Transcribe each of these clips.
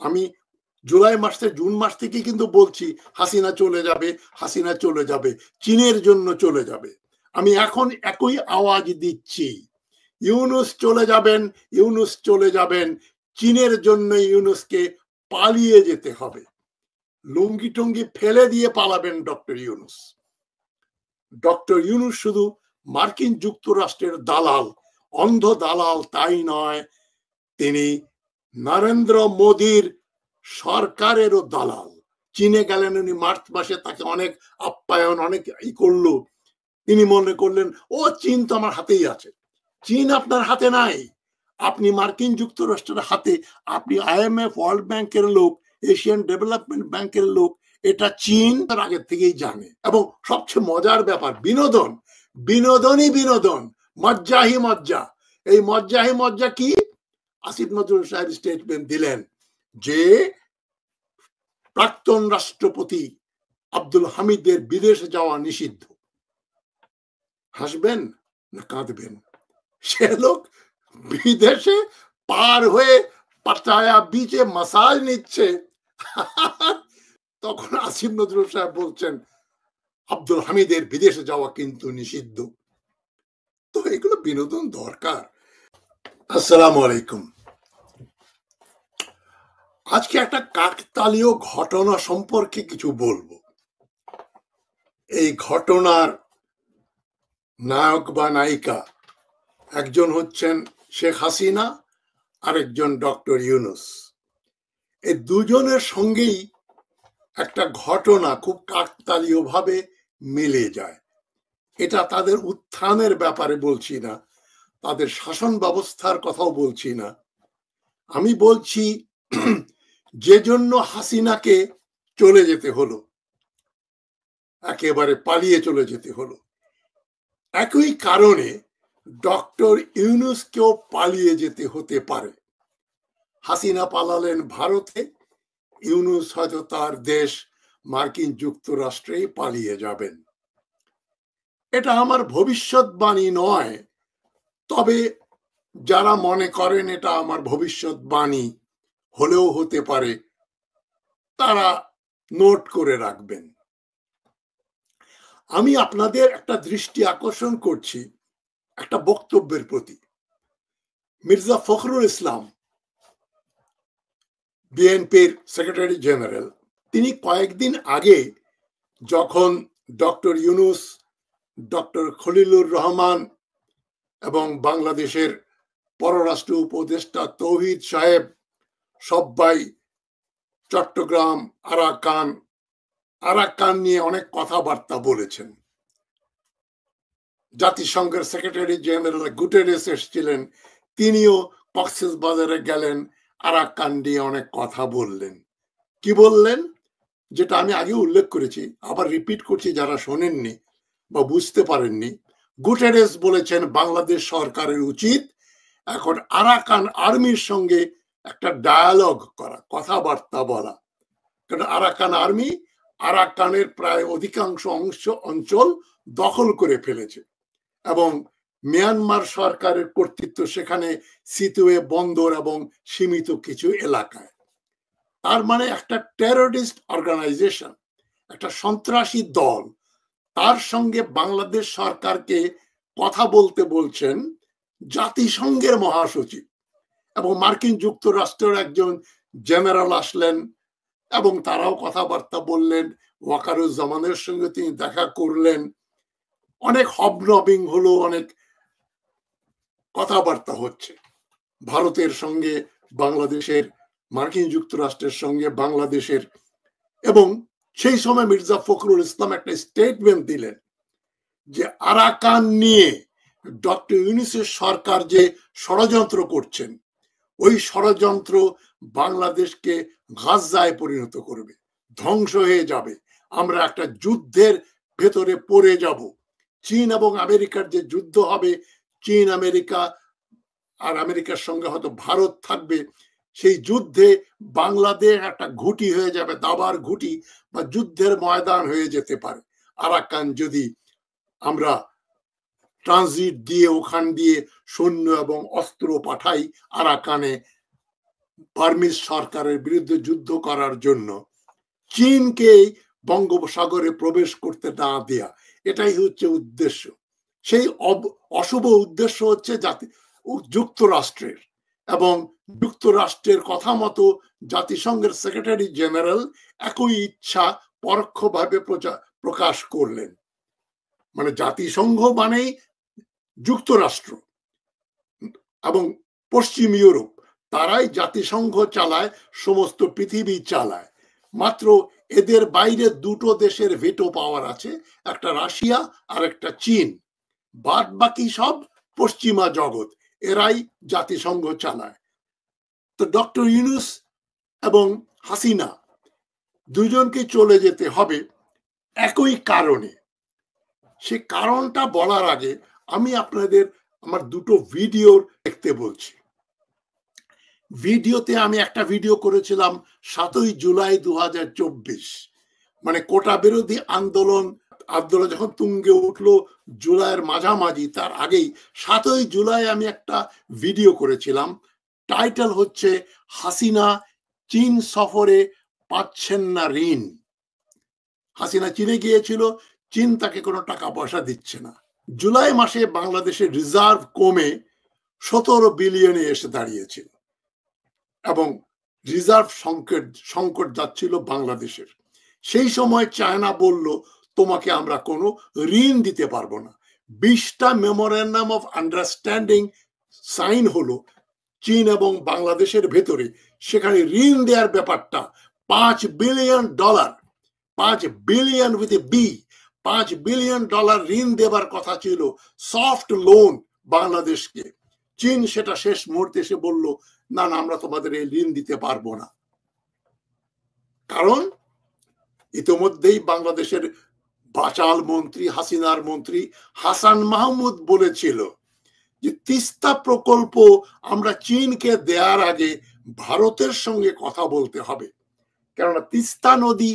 আমি জুলাই মাস থেকে জুন মাস থেকে কিন্তু বলছি হাসিনা চলে যাবে, হাসিনা চলে যাবে, চীনের জন্য চলে যাবে। আমি এখন একই আওয়াজ দিচ্ছি, ইউনূস চলে যাবেন, ইউনূস চলে যাবেন, চীনের জন্য ইউনূসকে পালিয়ে যেতে হবে। লুঙ্গি টুঙ্গি ফেলে দিয়ে পালাবেন ডক্টর ইউনূস। ডক্টর ইউনূস শুধু মার্কিন যুক্তরাষ্ট্রের দালাল, অন্ধ দালাল তাই নয়, তিনি নরেন্দ্র মোদীর সরকারেরও দালাল। চীনে গেলেন উনি মার্চ মাসে, তাকে অনেক আপ্যায়ন অনেক করলো। তিনি মনে করলেন ও চীন তো আমার হাতেই আছে। চীন আপনার হাতে নাই, আপনি মার্কিন যুক্তরাষ্ট্রের হাতে। আপনি IMF, ওয়ার্ল্ড ব্যাংকের লোক, এশিয়ান ডেভেলপমেন্ট ব্যাংকের লোক, এটা চীন তার আগের থেকেই জানে। এবং সবচেয়ে মজার ব্যাপার, বিনোদন, বিনোদনই বিনোদন, মজ্জাহি মজ্জা। এই মজ্জাহি মজ্জা কি? আসিফ নজরুল সাহেব স্টেটমেন্ট দিলেন যে প্রাক্তন রাষ্ট্রপতি আব্দুল হামিদের বিদেশে যাওয়া নিষিদ্ধ। হাসবেন না কাঁদবেন? সে লোক বিদেশে পার হয়ে পাটায়া বিচে মাসাজ নিচ্ছে, তখন আসিফ নজরুল সাহেব বলছেন আব্দুল হামিদের বিদেশে যাওয়া কিন্তু নিষিদ্ধ। তো এগুলো বিনোদন দরকার। আসসালামু আলাইকুম। আজকে একটা কাকতালীয় ঘটনা সম্পর্কে কিছু বলবো। এই ঘটনার নায়ক বা নায়িকা একজন হচ্ছেন শেখ হাসিনা, আরেকজন ডক্টর ইউনূস। এই দুজনের সঙ্গেই একটা ঘটনা খুব কাকতালীয় ভাবে মিলে যায়। এটা তাদের উত্থানের ব্যাপারে বলছি না, তাদের শাসন ব্যবস্থার কথাও বলছি না। আমি বলছি যে জন্য হাসিনাকে চলে যেতে হলো, একেবারে পালিয়ে চলে যেতে হলো, একই কারণে ডক্টর ইউনূসকেও পালিয়ে যেতে হতে পারে। হাসিনা পালালেন ভারতে, ইউনূস হয়তো তার দেশ মার্কিন যুক্তরাষ্ট্রেই পালিয়ে যাবেন। এটা আমার ভবিষ্যৎবাণী নয়, তবে যারা মনে করেন এটা আমার ভবিষ্যৎবাণী হলেও হতে পারে, তারা নোট করে রাখবেন। আমি আপনাদের একটা দৃষ্টি আকর্ষণ করছি একটা বক্তব্যের প্রতি। মির্জা ফখরুল ইসলাম, বিএনপির সেক্রেটারি জেনারেল, তিনি কয়েকদিন আগে যখন ডক্টর ইউনূস, ডক্টর খলিলুর রহমান এবং বাংলাদেশের পররাষ্ট্র উপদেষ্টা তৌহিদ সাহেব সবাই চট্টগ্রাম আরাকান নিয়ে অনেক কথাবার্তা বলেছেন। জাতিসংঘের সেক্রেটারি জেনারেল গুটেরেস এসেছিলেন, তিনিও কক্সবাজারে গেলেন, আরাকান নিয়ে অনেক কথা বললেন। কি বললেন? যেটা আমি আগে উল্লেখ করেছি, আবার রিপিট করছি যারা শোনেননি বা বুঝতে পারেননি। গুটেরেস বলেছেন বাংলাদেশ সরকারের উচিত এখন আরাকান আর্মির সঙ্গে একটা ডায়ালগ করা, কথাবার্তা বলা। কারণ আরাকান আর্মি আরাকানের প্রায় অধিকাংশ অঞ্চল দখল করে ফেলেছে এবং মিয়ানমার সরকারের কর্তৃত্ব সেখানে সিতুয়ে বন্দর এবং সীমিত কিছু এলাকায়। তার মানে একটা টেররিস্ট অর্গানাইজেশন, একটা সন্ত্রাসী দল, তার সঙ্গে বাংলাদেশ সরকারকে কথা বলতে বলছেন জাতিসংঘের মহাসচিব। এবং মার্কিন যুক্তরাষ্ট্রের একজন জেনারেল আসলেন এবং তারাও কথাবার্তা বললেন। ওয়াকারুজ্জামানের সঙ্গে তিনি দেখা করলেন, অনেক হবনবিং হলো, অনেক কথাবার্তা হচ্ছে ভারতের সঙ্গে বাংলাদেশের, মার্কিন যুক্তরাষ্ট্রের সঙ্গে বাংলাদেশের। এবং সেই সময় মির্জা ফখরুল ইসলাম একটা স্টেটমেন্ট দিলেন যে আরাকান নিয়ে ডক্টর ইউনূসের সরকার যে ষড়যন্ত্র করছেন, ওই ষড়যন্ত্র বাংলাদেশকে গাজায় পরিণত করবে, ধ্বংস হয়ে যাবে, আমরা একটা যুদ্ধের ভেতরে পড়ে যাব। চীন এবং আমেরিকার যে যুদ্ধ হবে, চীন আমেরিকা আর আমেরিকার সঙ্গে হয়তো ভারত থাকবে, সেই যুদ্ধে বাংলাদেশ একটা ঘুঁটি হয়ে যাবে, দাবার ঘুঁটি বা যুদ্ধের ময়দান হয়ে যেতে পারে। আরাকান যদি আমরা ট্রানজিট দিয়ে ওখান দিয়ে সৈন্য এবং অস্ত্র পাঠাই আরাকানে, বার্মিজ সরকারের বিরুদ্ধে যুদ্ধ করার জন্য চীনকে বঙ্গোপসাগরে প্রবেশ করতে না দেয়া, এটাই হচ্ছে উদ্দেশ্য। সেই অশুভ উদ্দেশ্য হচ্ছে যুক্তরাষ্ট্রের, এবং যুক্তরাষ্ট্রের কথা মতো জাতিসংঘের সেক্রেটারি জেনারেল একই ইচ্ছা পরোক্ষভাবে প্রকাশ করলেন। মানে জাতিসংঘ মানেই যুক্তরাষ্ট্র এবং পশ্চিম ইউরোপ, তারাই জাতিসংঘ চালায়, সমস্ত পৃথিবী চালায়। মাত্র এদের বাইরে দুটো দেশের ভেটো পাওয়ার আছে, একটা রাশিয়া আর একটা চীন। বাদ বাকি সব পশ্চিমা জগৎ, এরাই জাতিসংঘ চালায়। তো ডক্টর ইউনূস এবং হাসিনা দুজনকে চলে যেতে হবে একই কারণে। সে কারণটা বলার আগে আমি আপনাদের আমার দুটো ভিডিও দেখতে বলছি। ভিডিওতে আমি একটা ভিডিও করেছিলাম 7ই জুলাই 2024, মানে কোটা বিরোধী আন্দোলন যখন তুঙ্গে উঠলো জুলাইয়ের মাঝামাঝি, তার আগেই 7ই জুলাই আমি একটা ভিডিও করেছিলাম। টাইটেল হচ্ছে হাসিনা চীন সফরে পাচ্ছেন না ঋণ। হাসিনা চীনে গিয়েছিল, চীন তাকে কোনো টাকা পয়সা দিচ্ছে না। জুলাই মাসে বাংলাদেশের রিজার্ভ কমে 17 বিলিয়নে এসে দাঁড়িয়েছিল এবং রিজার্ভ সংকট যাচ্ছিল বাংলাদেশের। সেই সময় চায়না বলল, তোমাকে আমরা কোনো ঋণ দিতে পারবো না। 20টা মেমোরেন্ডাম অফ আন্ডারস্ট্যান্ডিং সাইন হলো চীন এবং বাংলাদেশের ভেতরে। সেখানে ঋণ দেওয়ার ব্যাপারটা $5 billion, 5 billion with A B, $5 billion ঋণ দেবার কথা ছিল, সফট লোন বাংলাদেশকে। চীন সেটা শেষ মুহূর্তে এসে বলল, না না, আমরা তোমাদের এই ঋণ দিতে পারবো না। কারণ ইতিমধ্যেই বাংলাদেশের বাচাল মন্ত্রী, হাসিনার মন্ত্রী হাসান মাহমুদ বলেছিল যে তিস্তা প্রকল্প আমরা চীনকে দেওয়ার আগে ভারতের সঙ্গে কথা বলতে হবে, কেননা তিস্তা নদী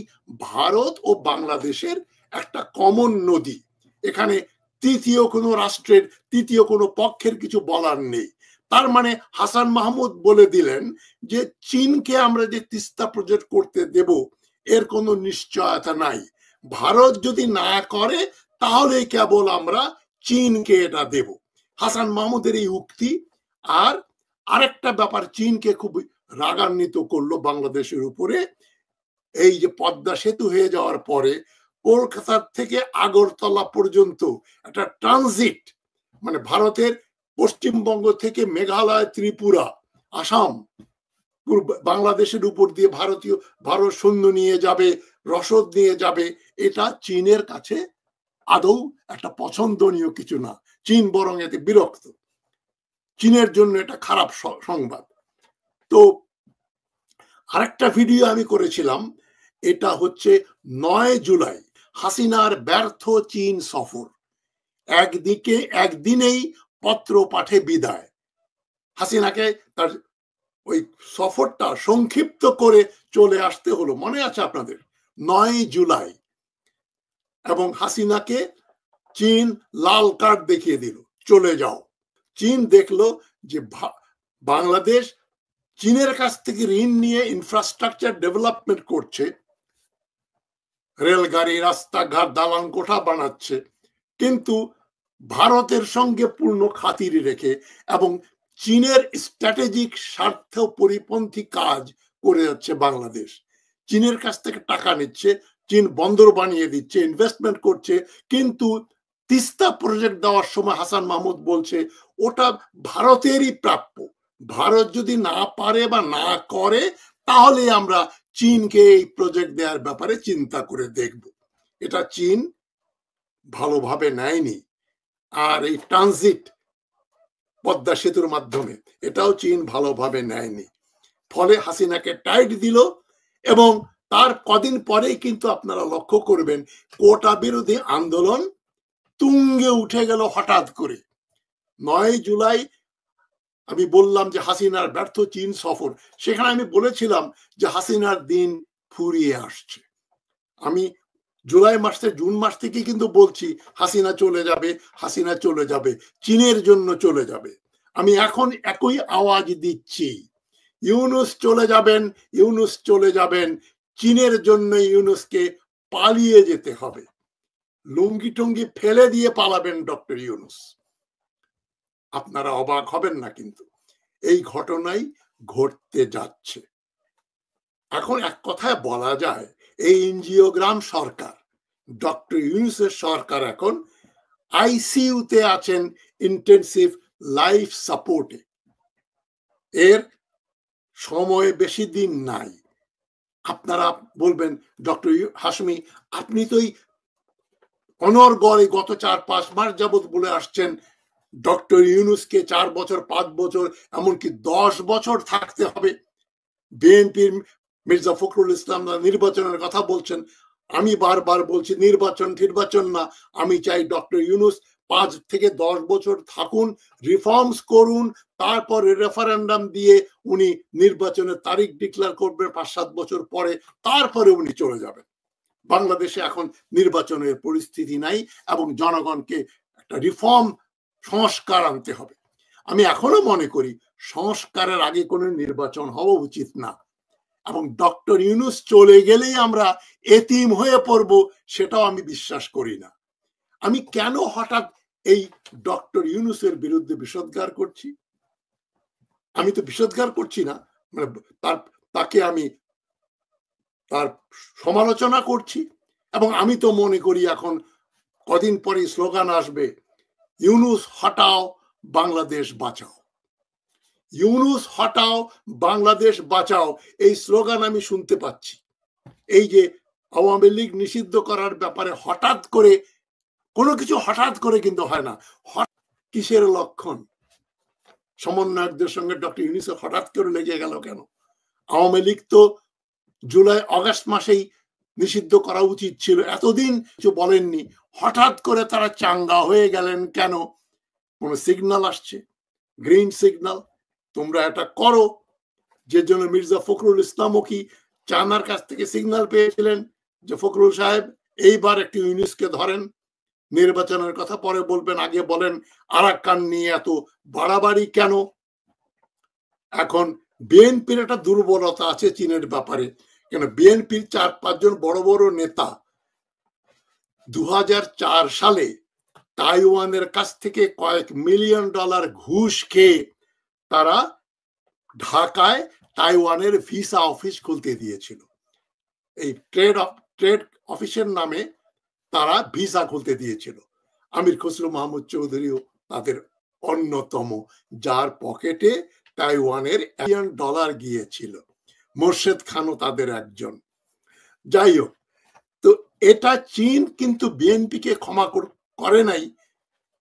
ভারত ও বাংলাদেশের একটা কমন নদী। এখানে তৃতীয় কোনো রাষ্ট্রের, তৃতীয় কোনো পক্ষের কিছু বলার নেই। তার মানে হাসান মাহমুদ বলে দিলেন যে চীনকে আমরা যে তিস্তা প্রজেক্ট করতে দেব এর কোনো নিশ্চয়তা নাই। ভারত যদি না করে তাহলে কেবল আমরা চীনকে এটা দেব। হাসান মাহমুদের এই উক্তি আর আরেকটা ব্যাপার চীনকে খুব রাগান্বিত করলো বাংলাদেশের উপরে। এই যে পদ্মা সেতু হয়ে যাওয়ার পরে কলকাতা থেকে আগরতলা পর্যন্ত একটা ট্রানজিট, মানে ভারতের পশ্চিমবঙ্গ থেকে মেঘালয়, ত্রিপুরা, আসাম, বাংলাদেশের উপর দিয়ে ভারত সৈন্য নিয়ে যাবে, রসদ নিয়ে যাবে, এটা চীনের কাছে আদৌ একটা পছন্দনীয় কিছু না। চীন বরং এতে বিরক্ত, চীনের জন্য এটা খারাপ সংবাদ। তো আরেকটা ভিডিও আমি করেছিলাম, এটা হচ্ছে 9 জুলাই হাসিনার ব্যর্থ চীন সফর। একদিনেই পত্র পাঠে বিদায়। হাসিনাকে তার ওই সফরটা সংক্ষিপ্ত করে চলে আসতে হলো, মনে আছে আপনাদের? 9 জুলাই। এবং হাসিনাকে চীন লাল কার্ড দেখিয়ে দিল, চলে যাও। চীন দেখলো যে বাংলাদেশ চীনের কাছ থেকে ঋণ নিয়ে ইনফ্রাস্ট্রাকচার ডেভেলপমেন্ট করছে, রেলগাড়ি, রাস্তাঘাট, দালান কোঠা বানাচ্ছে, কিন্তু ভারতের সঙ্গে পূর্ণ খাতির রেখে এবং চীনের স্ট্র্যাটেজিক স্বার্থ পরিপন্থী কাজ করে যাচ্ছে বাংলাদেশ। চীনের কাছ থেকে টাকা নিচ্ছে, চীন বন্দর বানিয়ে দিচ্ছে, ইনভেস্টমেন্ট করছে, কিন্তু তিস্তা প্রজেক্ট দেওয়ার সময় হাসান মাহমুদ বলছে ওটা ভারতেরই প্রাপ্য। ভারত যদি না পারে বা না করে তাহলে আমরা চীনকে এই প্রজেক্ট দেওয়ার ব্যাপারে চিন্তা করে দেখব। এটা চীন ভালোভাবে নেয়নি। আর এই ট্রানজিট পদ্মা সেতুর মাধ্যমে, এটাও চীন ভালোভাবে নেয়নি। ফলে হাসিনাকে টাইট দিল এবং তার কদিন পরেই কিন্তু আপনারা লক্ষ্য করবেন কোটা বিরোধী আন্দোলন তুঙ্গে উঠে গেল হঠাৎ করে। 9 জুলাই আমি বললাম যে হাসিনার ব্যর্থ চীন সফর, সেখানে আমি বলেছিলাম যে হাসিনার দিন ফুরিয়ে আসছে। আমি জুন মাস থেকে কিন্তু বলছি হাসিনা চলে যাবে, হাসিনা চলে যাবে, চীনের জন্য চলে যাবে। আমি এখন একই আওয়াজ দিচ্ছি ইউনূস চলে যাবেন, ইউনূস চলে যাবেন, চীনের জন্য ইউনূসকে পালিয়ে যেতে হবে। লুঙ্গি টুঙ্গি ফেলে দিয়ে পালাবেন ডক্টর ইউনূস। আপনারা অবাক হবেন না, কিন্তু এই ঘটনাই ঘটতে যাচ্ছে। এখন এক কথায় বলা যায় এই এনজিওগ্রাম সরকার, ডক্টর ইউনূসের সরকার এখন আইসিইউতে আছেন, ইন্টেনসিভ লাইফ সাপোর্টে। এর সময় বেশি দিন নাই। আপনারা বলবেন ডক্টর হাশমি, আপনি তো অনর্গলে গত 4-5 মাস যাবৎ বলে আসছেন ডক্টর ইউনূসকে 4 বছর, 5 বছর, এমনকি 10 বছর থাকতে হবে। বিএনপির মির্জা ফখরুল ইসলাম নির্বাচনের কথা বলছেন। আমি বারবার বলছি নির্বাচন না, আমি চাই ডক্টর ইউনূস 5 থেকে 10 বছর থাকুন, রিফর্মস করুন, তারপরে রেফারেন্ডাম দিয়ে উনি নির্বাচনের তারিখ ডিক্লেয়ার করবেন 5-7 বছর পরে, তারপরে উনি চলে যাবেন। বাংলাদেশে এখন নির্বাচনের পরিস্থিতি নাই এবং জনগণকে একটা রিফর্ম, সংস্কার আনতে হবে। আমি এখনো মনে করি সংস্কারের আগে কোনো নির্বাচন হওয়া উচিত না, এবং ডক্টর ইউনূস চলে গেলেই আমরা এতিম হয়ে পড়ব, সেটাও আমি বিশ্বাস করি না। আমি কেন হঠাৎ এই ডক্টর ইউনূসের বিরুদ্ধে বিষোদ্গার করছি? আমি তো বিষোদ্গার করছি না, মানে তাকে আমি তার সমালোচনা করছি। এবং আমি তো মনে করি এখন কদিন পরে স্লোগান আসবে, ইউনূস হটাও বাংলাদেশ বাঁচাও, ইউনূস হটাও বাংলাদেশ বাঁচাও, এই স্লোগান আমি শুনতে পাচ্ছি। এই যে আওয়ামী লীগ নিষিদ্ধ করার ব্যাপারে হঠাৎ করে কোনো কিছু হঠাৎ করে কিন্তু হয় না। কিসের লক্ষণ? সমন্বয়কদের সঙ্গে ডক্টর ইউনূসের হঠাৎ করে লেগে গেল কেন? আওয়ামী লীগ তো জুলাই আগস্ট মাসেই নিষিদ্ধ করা উচিত ছিল, এতদিন কিছু বলেননি, হঠাৎ করে তারা চাঙ্গা হয়ে গেলেন কেন? কোন সিগন্যাল আসছে, গ্রিন সিগন্যাল, তোমরা এটা করো, যে জন্য মির্জা ফখরুল ইসলামও কি চায়নার কাছ থেকে সিগন্যাল পেয়েছিলেন যে ফখরুল সাহেব এইবার একটু ইউনূসকে ধরেন, নির্বাচনের কথা পরে বলবেন, আগে বলেন আরাকান নিয়ে এত বাড়াবাড়ি কেন? এখন বিএনপির একটা দুর্বলতা আছে চীনের ব্যাপারে, কেন বিএনপির 4-5 জন বড় বড় নেতা 2004 সালে তাইওয়ানের কাছ থেকে কয়েক মিলিয়ন ডলার ঘুষ খেয়ে তারা ঢাকায় তাইওয়ানের ভিসা অফিস খুলতে দিয়েছিল। এই ট্রেড অফিসের নামে তারা ভিসা খুলতে দিয়েছিল। আমির খসরু মাহমুদ চৌধুরীও তাদের অন্যতম, যার পকেটে তাইওয়ানের $1 মিলিয়ন গিয়েছিল। মোর্শেদ খানও তাদের একজন। যাই হোক, তো এটা চীন কিন্তু বিএনপিকে ক্ষমা করে নাই।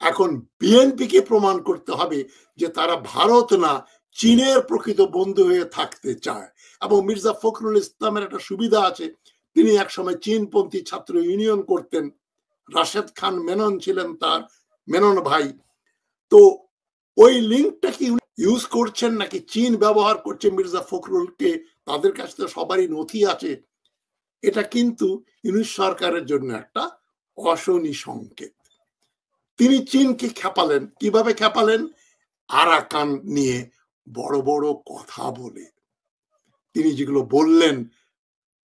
এখন বিএনপিকে প্রমাণ করতে হবে যে তারা ভারত না, চীনের প্রকৃত বন্ধু হয়ে থাকতে চায়। এবং মির্জা ফখরুল ইসলামের একটা সুবিধা আছে, তিনি একসময় চীনপন্থী ছাত্র ইউনিয়ন করতেন, রাশেদ খান মেনন ছিলেন তার মেনন ভাই। তো ওই লিঙ্কটা কি ইউজ করছেন নাকি চীন ব্যবহার করছে মির্জা ফখরুলকে? তাদের কাছে তো সবারই নথি আছে। এটা কিন্তু ইউনূস সরকারের জন্য একটা অশনি সংকেত। তিনি চীনকে খেপালেন। কিভাবে খেপালেন? আরাকান নিয়ে বড় বড় কথা বলে। তিনি যেগুলো বললেন,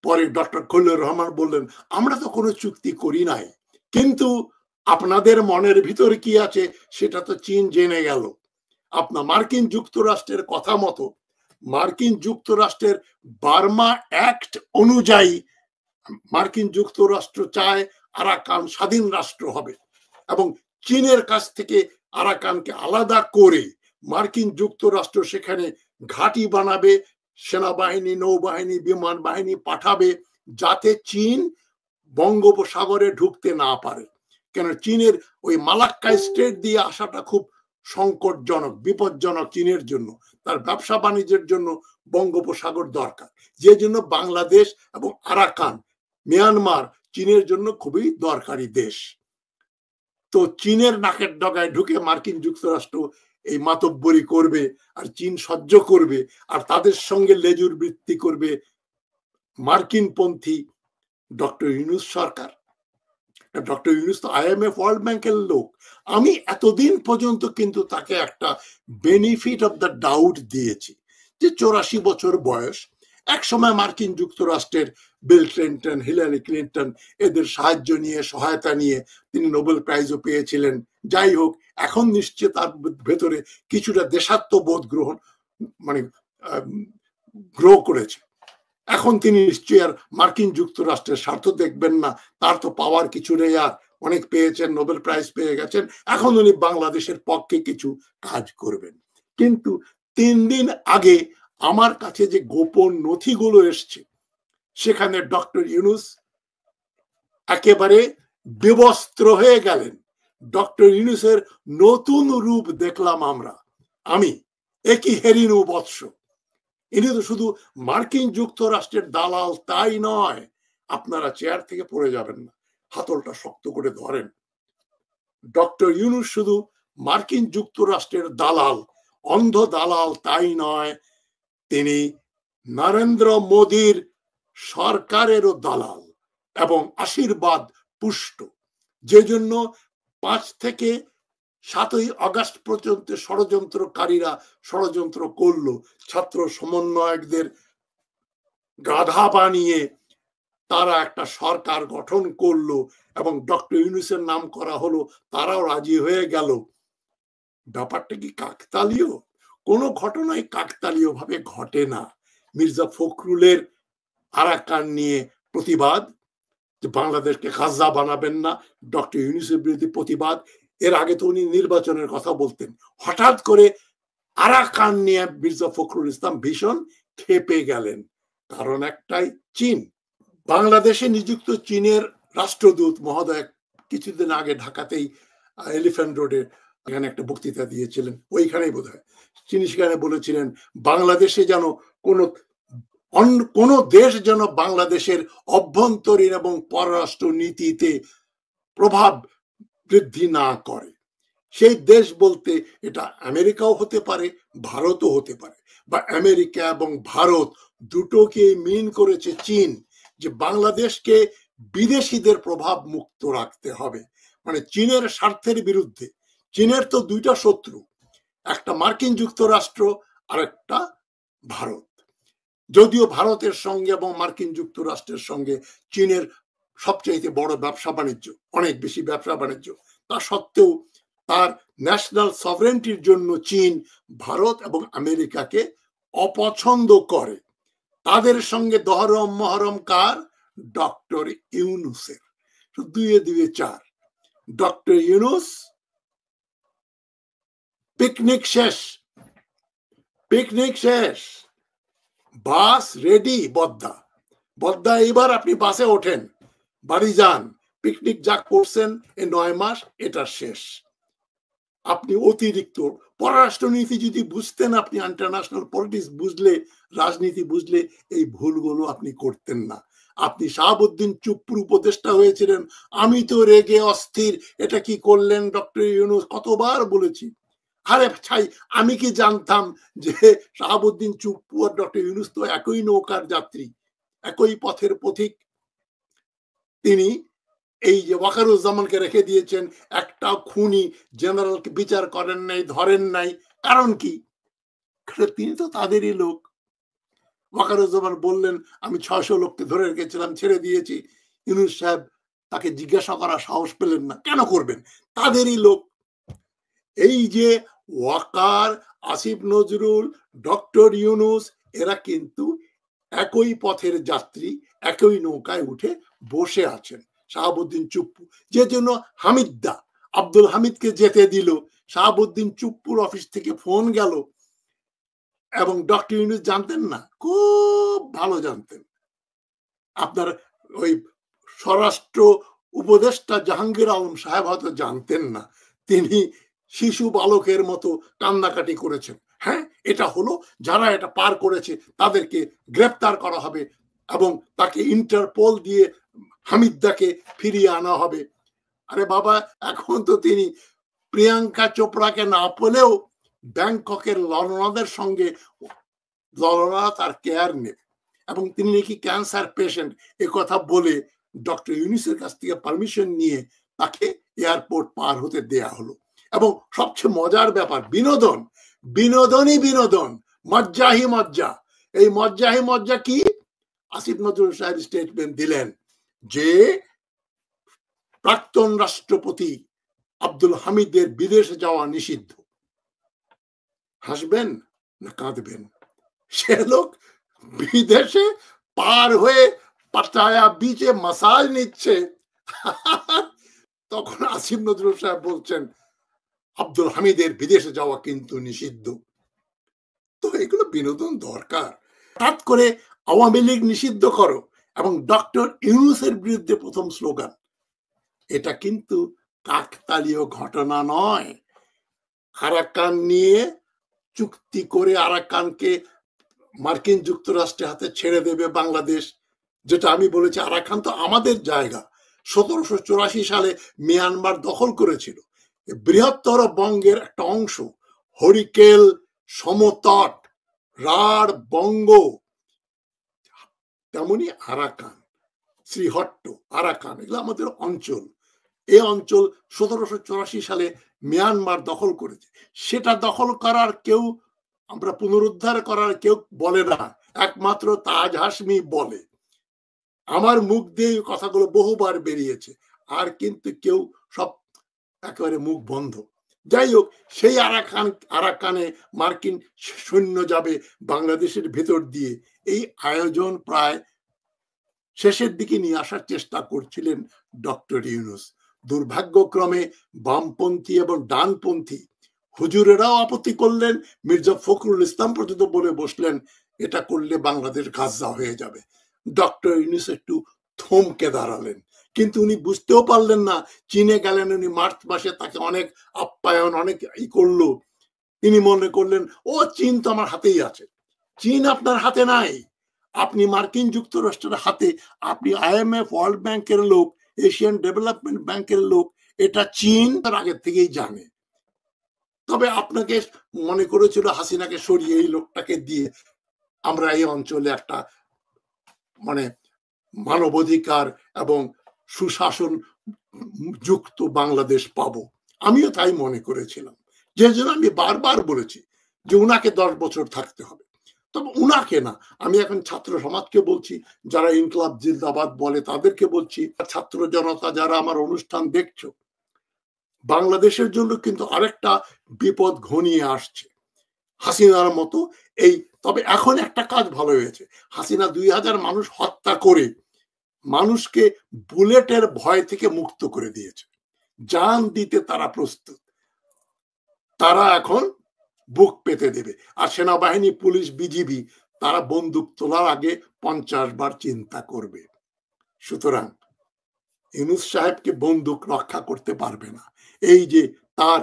পরে ডক্টর খলিলুর রহমান বললেন, আমরা তো কোনো চুক্তি করি নাই, কিন্তু আপনাদের মনের ভিতরে কি আছে সেটা তো চীন জেনে গেল। আপনার মার্কিন যুক্তরাষ্ট্রের কথা মতো, মার্কিন যুক্তরাষ্ট্রের বার্মা অ্যাক্ট অনুযায়ী মার্কিন যুক্তরাষ্ট্র চায় আরাকান স্বাধীন রাষ্ট্র হবে, এবং চীনের কাছ থেকে আরাকানকে আলাদা করে মার্কিন যুক্তরাষ্ট্র সেখানে ঘাঁটি বানাবে, সেনাবাহিনী, নৌবাহিনী, বিমান বাহিনী পাঠাবে, যাতে চীন বঙ্গোপসাগরে ঢুকতে না পারে। কেন চীনের ওই মালাক্কা স্ট্রেট দিয়ে আসাটা খুব সংকটজনক, বিপজ্জনক চীনের জন্য, তার ব্যবসা বাণিজ্যের জন্য বঙ্গোপসাগর দরকার, যে জন্য বাংলাদেশ এবং আরাকান, মিয়ানমার চীনের জন্য খুবই দরকারি দেশ। তো চীনের নাকের ডগায় ঢুকে মার্কিন যুক্তরাষ্ট্র এই মাতব্বরি করবে, আর চীন সহ্য করবে, আর তাদের সঙ্গে লেজুর বৃত্তি করবে মার্কিনপন্থী ডক্টর ইউনূস সরকার। ডক্টর ইউনূস তো IMF ওয়ার্ল্ড ব্যাংকের লোক। আমি এতদিন পর্যন্ত কিন্তু তাকে একটা বেনিফিট অফ দ্য ডাউট দিয়েছি যে 84 বছর বয়স, একসময় মার্কিন যুক্তরাষ্ট্রের বিল ক্লিন্টন, হিলারি ক্লিন্টন এদের সাহায্য নিয়ে, সহায়তা নিয়ে তিনি নোবেল প্রাইজও পেয়েছিলেন। যাই হোক, এখন নিশ্চয় তার ভেতরে কিছুটা দেশাত্মবোধ মানে গ্রো করেছে। এখন তিনি নিশ্চয়ই আর মার্কিন যুক্তরাষ্ট্রের স্বার্থ দেখবেন না, তার তো পাওয়ার কিছু নেই, আর অনেক পেয়েছেন, নোবেল প্রাইজ পেয়ে গেছেন, এখন উনি বাংলাদেশের পক্ষে কিছু কাজ করবেন। কিন্তু 3 দিন আগে আমার কাছে যে গোপন নথিগুলো এসছে, সেখানে ডক্টর ইউনূস একেবারে বিবস্ত্র হয়ে গেলেন। ডক্টর ইউনূসের নতুন রূপ দেখলাম আমি, একই হেরিনু বৎস। ইনি তো শুধু মার্কিন যুক্তরাষ্ট্রের দালাল তাই নয়, আপনারা চেয়ার থেকে পড়ে যাবেন না, হাতলটা শক্ত করে ধরেন। ডক্টর ইউনূস শুধু মার্কিন যুক্তরাষ্ট্রের দালাল, অন্ধ দালাল তাই নয়, তিনি নরেন্দ্র মোদীর সরকারেরও দালাল এবং আশীর্বাদ পুষ্ট। যে জন্য 5 থেকে 7ই আগস্ট পর্যন্ত ষড়যন্ত্রকারীরা ষড়যন্ত্র করলো, ছাত্র সমন্বয়কদের গাধা বানিয়ে তারা একটা সরকার গঠন করলো এবং ডক্টর ইউনূসের নাম করা হলো, তারাও রাজি হয়ে গেল। ব্যাপারটা কি কাকতালীয়? কোনো ঘটনাই কাকতালীয় ভাবে ঘটে না। মির্জা ফখরুলের আরাকান নিয়ে প্রতিবাদ, যে বাংলাদেশকে গাজা বানাবেন না, ডক্টর ইউনূসের বিরুদ্ধে প্রতিবাদ। এর আগে তো উনি নির্বাচনের কথা বলতেন, হঠাৎ করে আরাকান নিয়ে মির্জা ফখরুল ইসলাম ভীষণ ক্ষেপে গেলেন। কারণ একটাই, চীন। বাংলাদেশে নিযুক্ত চীনের রাষ্ট্রদূত মহোদয় কিছুদিন আগে ঢাকাতেই এলিফ্যান্ট রোডে এখানে একটা বক্তৃতা দিয়েছিলেন, ওইখানেই বোধ হয় তিনি সেখানে বলেছিলেন বাংলাদেশে যেন কোন দেশ যেন বাংলাদেশের অভ্যন্তরীণ এবং পররাষ্ট্র নীতিতে প্রভাব বৃদ্ধি না করে। সেই দেশ বলতে এটা আমেরিকাও হতে পারে, ভারতও হতে পারে, বা আমেরিকা এবং ভারত দুটোকে মিন করেছে চীন, যে বাংলাদেশকে বিদেশিদের প্রভাব মুক্ত রাখতে হবে। মানে চীনের স্বার্থের বিরুদ্ধে। চীনের তো 2টা শত্রু, একটা মার্কিন যুক্তরাষ্ট্র আর একটা ভারত। যদিও ভারতের সঙ্গে এবং মার্কিন যুক্তরাষ্ট্রের সঙ্গে চীনের সবচাইতে বড় ব্যবসা বাণিজ্য, অনেক বেশি ব্যবসা বাণিজ্য, তা সত্ত্বেও তার ন্যাশনাল সভরেন্টির জন্য চীন ভারত এবং আমেরিকাকে অপছন্দ করে। তাদের সঙ্গে দহরম মহরম কার? ডক্টর ইউনূসের। 2 এ 4। ডক্টর ইউনূস পিকনিক শেষ, পিকনিক শেষ, বাস রেডি। বদ্দা এবার আপনি বাসে ওঠেন, বাড়ি যান, পিকনিক যা করছেন এই 9 মাস এটা শেষ। আপনি অতিরিক্ত পররাষ্ট্রনীতি যদি বুঝতেন, আপনি ইন্টারন্যাশনাল পলিটিক্স বুঝলে, রাজনীতি বুঝলে এই ভুলগুলো আপনি করতেন না। আপনি শাহাবুদ্দিন চুপ্পুর উপদেষ্টা হয়েছিলেন, আমি তো রেগে অস্থির, এটা কি করলেন ডক্টর ইউনূস, কতবার বলেছি। আরে ছাই, আমি কি জানতাম যে শাহাবুদ্দিন চুপ্পু আর ডক্টর ইউনূস তো একই নৌকার যাত্রী, একই পথের পথিক। তিনি এই যে ওয়াকারুজ্জামানকে রেখে দিয়েছেন, একটা খুনি জেনারেলকে বিচার করেন নাই, ধরেন নাই, কারণ কি? তিনি তো তাদেরই লোক। ওয়াকারুজ্জামান বললেন আমি 600 লোককে ধরে রেখেছিলাম, ছেড়ে দিয়েছি। ইউনূস সাহেব তাকে জিজ্ঞাসা করার সাহস পেলেন না, কেন করবেন? তাদেরই লোক। এই যে ওয়াকার, আসিফ নজরুল, ডক্টর ইউনূস, এরা কিন্তু একই পথের যাত্রী, একই নৌকায় উঠে বসে আছেন। শাহাবুদ্দিন চুপ্পু, যে জন্য হামিদদা আব্দুল হামিদকে যেতে দিল, শাহাবুদ্দিন চুপ্পুর অফিস থেকে ফোন গেল এবং ডক্টর ইউনূস জানতেন না, খুব ভালো জানতেন। আপনার ওই স্বরাষ্ট্র উপদেষ্টা জাহাঙ্গীর আলম সাহেব হয়তো জানতেন না, তিনি শিশু বালকের মতো কান্নাকাটি করেছেন। হ্যাঁ, এটা হলো, যারা এটা পার করেছে তাদেরকে গ্রেপ্তার করা হবে এবং তাকে ইন্টারপোল দিয়ে হামিদদাকে ফিরিয়ে আনা হবে। আরে বাবা, এখন তো তিনি প্রিয়াঙ্কা চোপড়াকে না পেলেও ব্যাংককের ললনাদের সঙ্গে ললনা তার কেয়ার নেবে, এবং তিনি নাকি ক্যান্সার পেশেন্ট এ কথা বলে ডক্টর ইউনূসের কাছ থেকে পারমিশন নিয়ে তাকে এয়ারপোর্ট পার হতে দেয়া হলো। এবং সবচেয়ে মজার ব্যাপার, বিনোদনই বিনোদন, মজ্জাহি মজ্জা। এই মজ্জাহি মজ্জা কি? আসিফ নজরুল সাহেব স্টেটমেন্ট দিলেন যে প্রাক্তন রাষ্ট্রপতি আব্দুল হামিদের বিদেশে যাওয়া নিষিদ্ধ। হাসবেন না কাঁদবেন? সে লোক বিদেশে পার হয়ে পাটায়া বিচে মাসাজ নিচ্ছে, তখন আসিফ নজরুল সাহেব বলছেন আব্দুল হামিদের বিদেশে যাওয়া কিন্তু নিষিদ্ধ। তো এগুলো বিনোদন দরকার। হঠাৎ করে আওয়ামী লীগ নিষিদ্ধ করো এবং ডক্টর ইউনূসের বিরুদ্ধে প্রথম স্লোগান, এটা কিন্তু কাকতালীয় ঘটনা নয়। আরাকান নিয়ে চুক্তি করে আরাকানকে মার্কিন যুক্তরাষ্ট্রের হাতে ছেড়ে দেবে বাংলাদেশ, যেটা আমি বলেছি আরাকান তো আমাদের জায়গা। 1784 সালে মিয়ানমার দখল করেছিল। বৃহত্তর বঙ্গের একটা অংশ, হরিকেল, সমতট, রাঢ় বঙ্গ, তেমনি আরাকান, শ্রীহট্ট, আরাকান, এগুলো আমাদের অঞ্চল। এই অঞ্চল 1784 সালে মিয়ানমার দখল করেছে। সেটা দখল করার কেউ, আমরা পুনরুদ্ধার করার কেউ বলে না, একমাত্র তাজ হাশমি বলে। আমার মুখ দিয়ে কথাগুলো বহুবার বেরিয়েছে, আর কিন্তু কেউ সব একেবারে মুখ বন্ধ। যাই হোক, সেই আরাকানে মার্কিন সৈন্য যাবে বাংলাদেশের ভেতর দিয়ে। এই আয়োজন প্রায় শেষের দিকে নিয়ে আসার চেষ্টা করছিলেন ডক্টর ইউনূস। দুর্ভাগ্যক্রমে বামপন্থী এবং ডানপন্থী হুজুরেরাও আপত্তি করলেন, মির্জা ফখরুল ইসলাম পর্যন্ত বলে বসলেন এটা করলে বাংলাদেশ গাজা হয়ে যাবে। ডক্টর ইউনূস একটু থমকে দাঁড়ালেন, কিন্তু উনি বুঝতেও পারলেন না। চীনে গেলেন উনি মার্চ মাসে, তাকে অনেক আপ্যায়ন, অনেক করলো। তিনি মনে করলেন ও চীন তো আমার হাতেই আছে। চীন আপনার হাতে নাই, আপনি মার্কিন যুক্তরাষ্ট্রের হাতে। আপনি IMF, ওয়ার্ল্ড ব্যাংকের লোক, এশিয়ান ডেভেলপমেন্ট ব্যাংকের লোক, এটা চীন তার আগে থেকেই জানে। তবে আপনাকে মনে করেছিল হাসিনাকে সরিয়ে এই লোকটাকে দিয়ে আমরা এই অঞ্চলে একটা মানে মানবাধিকার এবং সুশাসন যুক্ত বাংলাদেশ পাবো। আমিও তাই মনে করেছিলাম, যে জন্য আমি বারবার বলেছি যে উনাকে 10 বছর থাকতে হবে। তবে উনাকে না, আমি এখন ছাত্র সমাজকে বলছি, যারা ইনকলাব জিন্দাবাদ বলে তাদেরকে বলছি, ছাত্র জনতা যারা আমার অনুষ্ঠান দেখছো, বাংলাদেশের জন্য কিন্তু আরেকটা বিপদ ঘনিয়ে আসছে হাসিনার মতো। এই তবে এখন একটা কাজ ভালো হয়েছে, হাসিনা 2000 মানুষ হত্যা করে মানুষকে বুলেটের ভয় থেকে মুক্ত করে দিয়েছে। জান দিতে তারা প্রস্তুত, তারা এখন বুক পেতে দেবে। আর সেনাবাহিনী, পুলিশ, বিজিবি তারা বন্দুক তোলার আগে 50 বার চিন্তা করবে। সুতরাং ইউনূস সাহেবকে বন্দুক রক্ষা করতে পারবে না। এই যে তার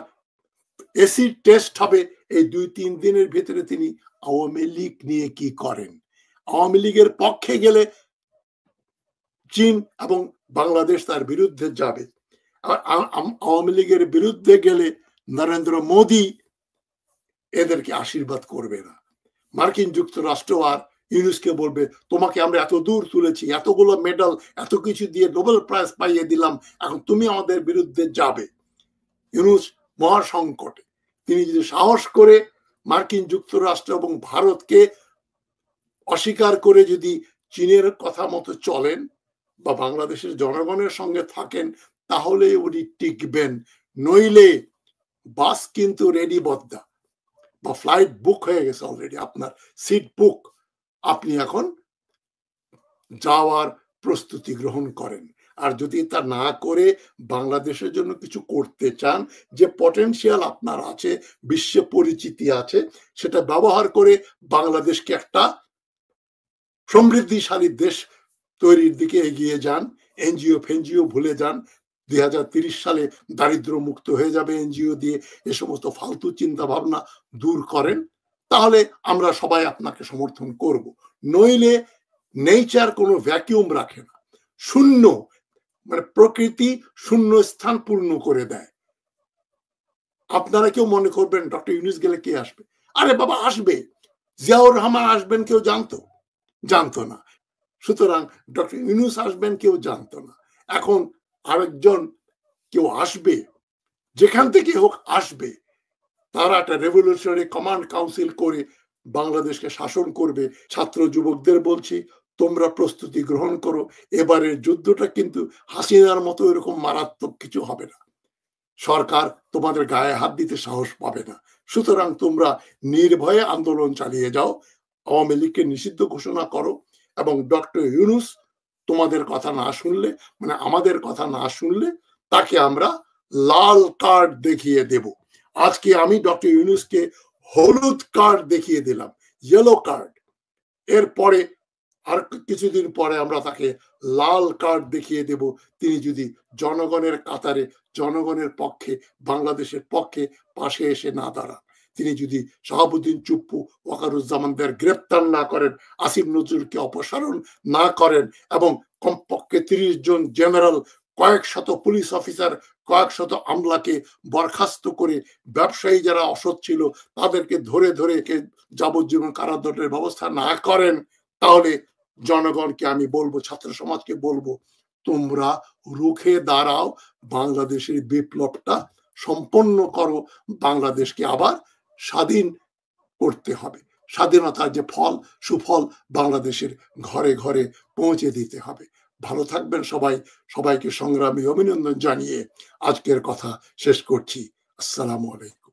এসিড টেস্ট হবে, এই 2-3 দিনের ভেতরে তিনি আওয়ামী লীগ নিয়ে কি করেন। আওয়ামী লীগের পক্ষে গেলে চীন এবং বাংলাদেশ তার বিরুদ্ধে যাবে, আর আওয়ামী লীগের বিরুদ্ধে গেলে নরেন্দ্র মোদী এদেরকে আশীর্বাদ করবে না। মার্কিন যুক্তরাষ্ট্র আর ইউনূসকে বলবে তোমাকে আমরা এত দূর তুলেছি, এতগুলো মেডাল, এত কিছু দিয়ে নোবেল প্রাইজ পাইয়ে দিলাম, এখন তুমি আমাদের বিরুদ্ধে যাবে। ইউনূস মহাসংকটে। তিনি যদি সাহস করে মার্কিন যুক্তরাষ্ট্র এবং ভারতকে অস্বীকার করে যদি চীনের কথা মতো চলেন বা বাংলাদেশের জনগণের সঙ্গে থাকেন, তাহলে উনি টিকবেন। নইলে বাস কিন্তু রেডি বদ্দা, বা ফ্লাইট বুক হয়ে গেছে অলরেডি, আপনার সিট বুক, আপনি এখন যাওয়ার প্রস্তুতি গ্রহণ করেন। আর যদি তা না করে বাংলাদেশের জন্য কিছু করতে চান, যে পটেনশিয়াল আপনার আছে, বিশ্বে পরিচিতি আছে, সেটা ব্যবহার করে বাংলাদেশকে একটা সমৃদ্ধিশালী দেশ তৈরির দিকে এগিয়ে যান। এনজিও ফেনজিও ভুলে যান। 2030 সালে দারিদ্র মুক্ত হয়ে যাবে এনজিও দিয়ে। এ সমস্ত ফালতু চিন্তা ভাবনা দূর করেন, তাহলে আমরা সবাই আপনাকে সমর্থন করব। নইলে নেচার কোনো ভ্যাকিউম রাখে না, শূন্য, মানে প্রকৃতি শূন্য স্থান পূর্ণ করে দেয়। আপনারা কেউ মনে করবেন ডক্টর ইউনূস গেলে কে আসবে? আরে বাবা, আসবে। জিয়াউর রহমান আসবেন, কেউ জানতো না। সুতরাং ডক্টর ইউনূস আসবেন, কেউ জানতো না। এখন আরেকজন কেউ আসবে, যেখান থেকে হোক আসবে। তারা একটা রেভলিউশনারি কমান্ড কাউন্সিল করে বাংলাদেশকে শাসন করবে। ছাত্র যুবকদের বলছি, তোমরা প্রস্তুতি গ্রহণ করো। এবারের যুদ্ধটা কিন্তু হাসিনার মতো এরকম মারাত্মক কিছু হবে না। সরকার তোমাদের গায়ে হাত দিতে সাহস পাবে না। সুতরাং তোমরা নির্ভয়ে আন্দোলন চালিয়ে যাও, আওয়ামী লীগকে নিষিদ্ধ ঘোষণা করো, এবং ডক্টর ইউনূস তোমাদের কথা না শুনলে, মানে আমাদের কথা না শুনলে, তাকে আমরা লাল কার্ড দেখিয়ে দেব। আজকে আমি ডক্টর ইউনূসকে হলুদ কার্ড দেখিয়ে দিলাম, ইয়েলো কার্ড। এরপরে আর কিছুদিন পরে আমরা তাকে লাল কার্ড দেখিয়ে দেব, তিনি যদি জনগণের কাতারে, জনগণের পক্ষে, বাংলাদেশের পক্ষে পাশে এসে না দাঁড়ান, তিনি যদি শাহাবুদ্দিন চুপ্পু, ওয়াকারুজ্জামানদের গ্রেপ্তার না করেন, আসিফ নজরুলকে অপসারণ না করেন, এবং কমপক্ষে 30 জন জেনারেল, কয়েক শত পুলিশ অফিসার, কয়েক শত আমলাকে বরখাস্ত করে ব্যবসায়ী যারা অসৎ ছিল তাদেরকে ধরে ধরে যাবজ্জীবন কারাদণ্ডের ব্যবস্থা না করেন, তাহলে জনগণকে আমি বলবো, ছাত্র সমাজকে বলবো, তোমরা রুখে দাঁড়াও, বাংলাদেশের বিপ্লবটা সম্পন্ন করো, বাংলাদেশকে আবার স্বাধীন করতে হবে। স্বাধীনতার যে ফল, সুফল বাংলাদেশের ঘরে ঘরে পৌঁছে দিতে হবে। ভালো থাকবেন সবাই। সবাইকে সংগ্রামী অভিনন্দন জানিয়ে আজকের কথা শেষ করছি। আসসালামু আলাইকুম।